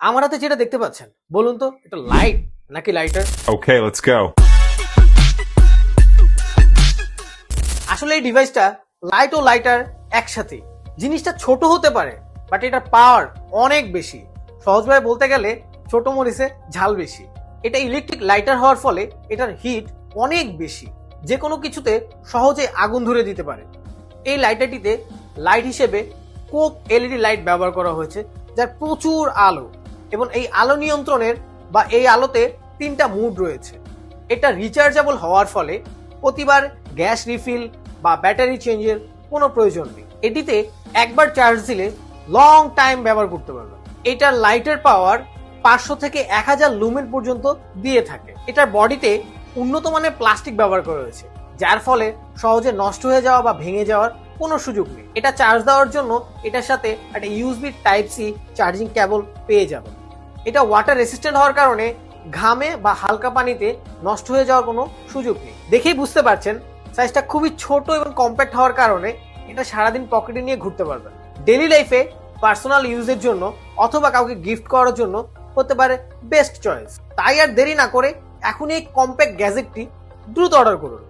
আমার হাতে যেটা দেখতে পাচ্ছেন, বলুন তো এটা লাইট নাকি লাইটার? Okay, let's go. আসলে এই ডিভাইসটা লাইট ও লাইটার একসাথে। জিনিসটা ছোট হতে পারে, বাট এটার পাওয়ার অনেক বেশি। সহজভাবে বলতে গেলে ছোট মরিচে ঝাল বেশি। এটা ইলেকট্রিক লাইটার হওয়ার ফলে এটার হিট অনেক বেশি, যে কোনো কিছুতে সহজে আগুন ধরে দিতে পারে। এই লাইটারটিতে লাইট হিসেবে কোপ এলইডি লাইট ব্যবহার করা হয়েছে, যার প্রচুর আলো, এবং এই আলো নিয়ন্ত্রণের বা এই আলোতে 3টা মুড রয়েছে। এটা রিচার্জেবল হওয়ার ফলে প্রতিবার গ্যাস রিফিল বা ব্যাটারি চেঞ্জের কোনো প্রয়োজন নেই। এটিতে একবার চার্জ দিলে লং টাইম ব্যবহার করতে পারবে। এটার লাইটের পাওয়ার 500 থেকে 1000 লুমেন পর্যন্ত দিয়ে থাকে। এটার বডিতে উন্নত মানের প্লাস্টিক ব্যবহার করা হয়েছে, যার ফলে সহজে নষ্ট হয়ে যাওয়া বা ভেঙে যাওয়ার কোনো সুযোগ নেই। এটা চার্জ দেওয়ার জন্য এটার সাথে একটা USB type C charging cable পেয়ে যাবেন। এটা ওয়াটার রেসিস্ট্যান্ট হওয়ার কারণে ঘামে বা হালকা পানিতে নষ্ট হয়ে যাওয়ার কোনো সুযোগ নেই। দেখেই বুঝতে পারছেন সাইজটা খুবই ছোট এবং কম্প্যাক্ট হওয়ার কারণে এটা সারাদিন পকেটে নিয়ে ঘুরতে পারবেন। ডেইলি লাইফে পার্সোনাল ইউজের জন্য অথবা কাউকে গিফট করার জন্য হতে পারে বেস্ট চয়েস। তাই আর দেরি না করে এখনই এই কম্প্যাক্ট গ্যাজেটটি দ্রুত অর্ডার করুন।